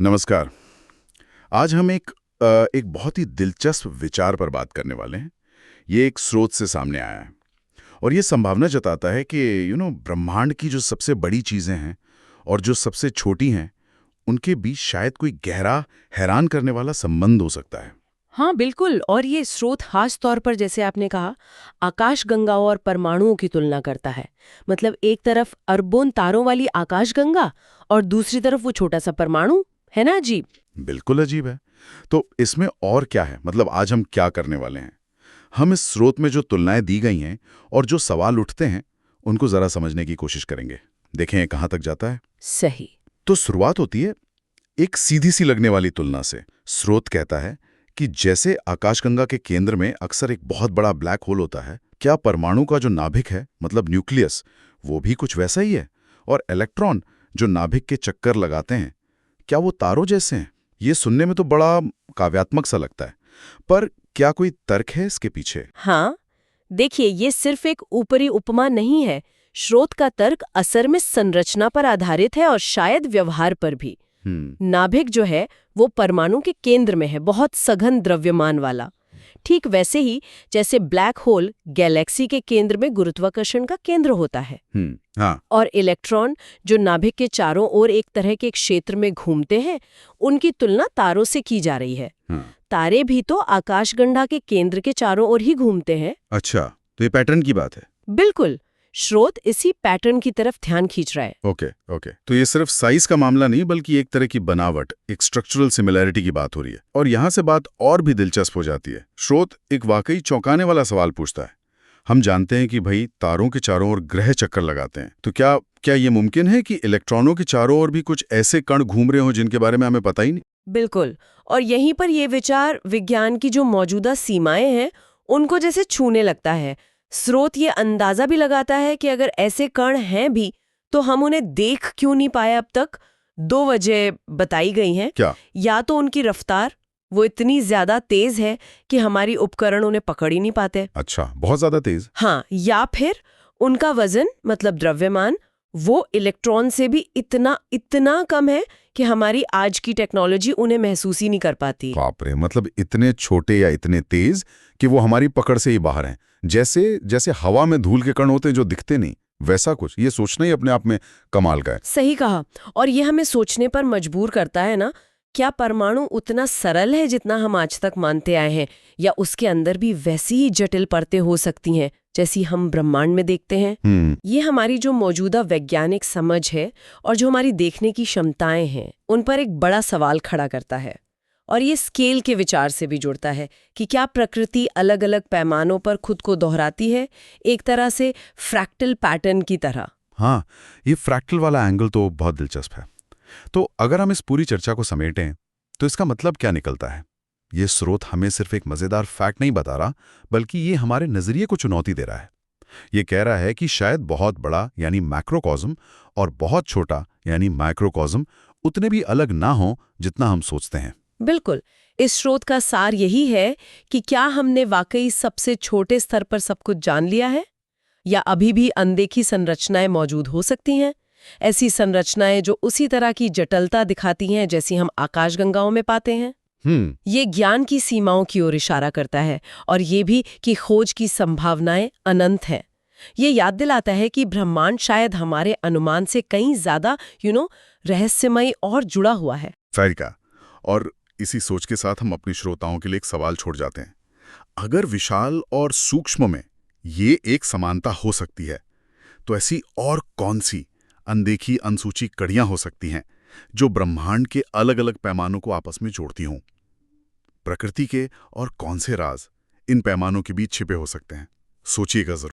नमस्कार। आज हम एक बहुत ही दिलचस्प विचार पर बात करने वाले हैं। ये एक स्रोत से सामने आया है और ये संभावना जताता है कि ब्रह्मांड की जो सबसे बड़ी चीजें हैं और जो सबसे छोटी हैं, उनके बीच शायद कोई गहरा, हैरान करने वाला संबंध हो सकता है। हाँ बिल्कुल। और ये स्रोत खास तौर पर जैसे आपने कहा आकाशगंगाओं और परमाणुओं की तुलना करता है। मतलब एक तरफ अरबों तारों वाली आकाशगंगा और दूसरी तरफ वो छोटा सा परमाणु। है ना अजीब? बिल्कुल अजीब है। तो इसमें और क्या है, मतलब आज हम क्या करने वाले हैं? हम इस स्रोत में जो तुलनाएं दी गई हैं और जो सवाल उठते हैं, उनको जरा समझने की कोशिश करेंगे। देखें कहाँ तक जाता है। सही। तो शुरुआत होती है एक सीधी सी लगने वाली तुलना से। स्रोत कहता है कि जैसे आकाशगंगा के केंद्र में अक्सर एक बहुत बड़ा ब्लैक होल होता है, क्या परमाणु का जो नाभिक है, मतलब न्यूक्लियस, वो भी कुछ वैसा ही है? और इलेक्ट्रॉन जो नाभिक के चक्कर लगाते हैं, क्या वो तारों जैसे हैं? ये सुनने में तो बड़ा काव्यात्मक सा लगता है, पर क्या कोई तर्क है इसके पीछे? हाँ देखिए, ये सिर्फ एक ऊपरी उपमा नहीं है। स्रोत का तर्क असर में संरचना पर आधारित है और शायद व्यवहार पर भी। नाभिक जो है वो परमाणु के केंद्र में है, बहुत सघन द्रव्यमान वाला। ठीक वैसे ही जैसे ब्लैक होल गैलेक्सी के केंद्र में गुरुत्वाकर्षण का केंद्र होता है। हाँ। और इलेक्ट्रॉन जो नाभिक के चारों ओर एक तरह के क्षेत्र में घूमते हैं, उनकी तुलना तारों से की जा रही है। हाँ। तारे भी तो आकाशगंगा के केंद्र के चारों ओर ही घूमते हैं। अच्छा, तो ये पैटर्न की बात है। बिल्कुल। स्रोत इसी पैटर्न की तरफ ध्यान खींच रहा है। ओके ओके, तो ये सिर्फ साइज का मामला नहीं, बल्कि एक तरह की बनावट, एक स्ट्रक्चरल सिमिलैरिटी की बात हो रही है। और यहाँ से बात और भी दिलचस्प हो जाती है। स्रोत एक वाकई चौंकाने वाला सवाल पूछता है। हम जानते हैं कि भाई तारों के चारों ओर ग्रह चक्कर लगाते हैं, तो क्या क्या ये मुमकिन है कि इलेक्ट्रॉनों के चारों ओर भी कुछ ऐसे कण घूम रहे हों जिनके बारे में हमें पता ही नहीं? बिल्कुल। और यहीं पर ये विचार विज्ञान की जो मौजूदा सीमाएं हैं उनको जैसे छूने लगता है। स्रोत ये अंदाजा भी लगाता है कि अगर ऐसे कण हैं भी तो हम उन्हें देख क्यों नहीं पाए अब तक। दो वजह बताई गई हैं। क्या? या तो उनकी रफ्तार वो इतनी ज्यादा तेज है कि हमारी उपकरण उन्हें पकड़ ही नहीं पाते। अच्छा, बहुत ज्यादा तेज? हाँ, या फिर उनका वजन मतलब द्रव्यमान वो इलेक्ट्रॉन से भी इतना इतना कम है कि हमारी आज की टेक्नोलॉजी उन्हें महसूस ही नहीं कर पाती। बाप रे, मतलब इतने छोटे या इतने तेज कि वो हमारी पकड़ से ही बाहर हैं। जैसे जैसे हवा में धूल के कण होते हैं जो दिखते नहीं, वैसा कुछ। ये सोचना ही अपने आप में कमाल का है। सही कहा। और ये हमें सोचने पर मजबूर करता है ना, क्या परमाणु उतना सरल है जितना हम आज तक मानते आए हैं, या उसके अंदर भी वैसी ही जटिल परतें हो सकती हैं जैसी हम ब्रह्मांड में देखते हैं। ये हमारी जो मौजूदा वैज्ञानिक समझ है और जो हमारी देखने की क्षमताएं हैं, उन पर एक बड़ा सवाल खड़ा करता है। और ये स्केल के विचार से भी जुड़ता है कि क्या प्रकृति अलग अलग पैमानों पर खुद को दोहराती है, एक तरह से फ्रैक्टल पैटर्न की तरह। हाँ, ये फ्रैक्टल वाला एंगल तो बहुत दिलचस्प है। तो अगर हम इस पूरी चर्चा को समेटें तो इसका मतलब क्या निकलता है? ये स्रोत हमें सिर्फ एक मजेदार फैक्ट नहीं बता रहा, बल्कि ये हमारे नजरिए को चुनौती दे रहा है। ये कह रहा है कि शायद बहुत बड़ा यानी मैक्रोकॉस्म और बहुत छोटा यानी माइक्रोकॉस्म उतने भी अलग ना हो जितना हम सोचते हैं। बिल्कुल। इस स्रोत का सार यही है कि क्या हमने वाकई सबसे छोटे स्तर पर सब कुछ जान लिया है, या अभी भी अनदेखी संरचनाएं मौजूद हो सकती हैं। ऐसी संरचनाएं जो उसी तरह की जटिलता दिखाती हैं जैसी हम आकाशगंगाओं में पाते हैं। ये ज्ञान की सीमाओं की ओर इशारा करता है, और ये भी कि खोज की संभावनाएं अनंत हैं। ये याद दिलाता है कि ब्रह्मांड शायद हमारे अनुमान से कहीं ज्यादा रहस्यमयी और जुड़ा हुआ है। सही कहा। और इसी सोच के साथ हम अपने श्रोताओं के लिए एक सवाल छोड़ जाते हैं। अगर विशाल और सूक्ष्म में ये एक समानता हो सकती है, तो ऐसी और कौन सी अनदेखी अनसूची कड़ियां हो सकती हैं जो ब्रह्मांड के अलग अलग पैमानों को आपस में जोड़ती हों? प्रकृति के और कौन से राज इन पैमानों के बीच छिपे हो सकते हैं? सोचिएगा जरूर।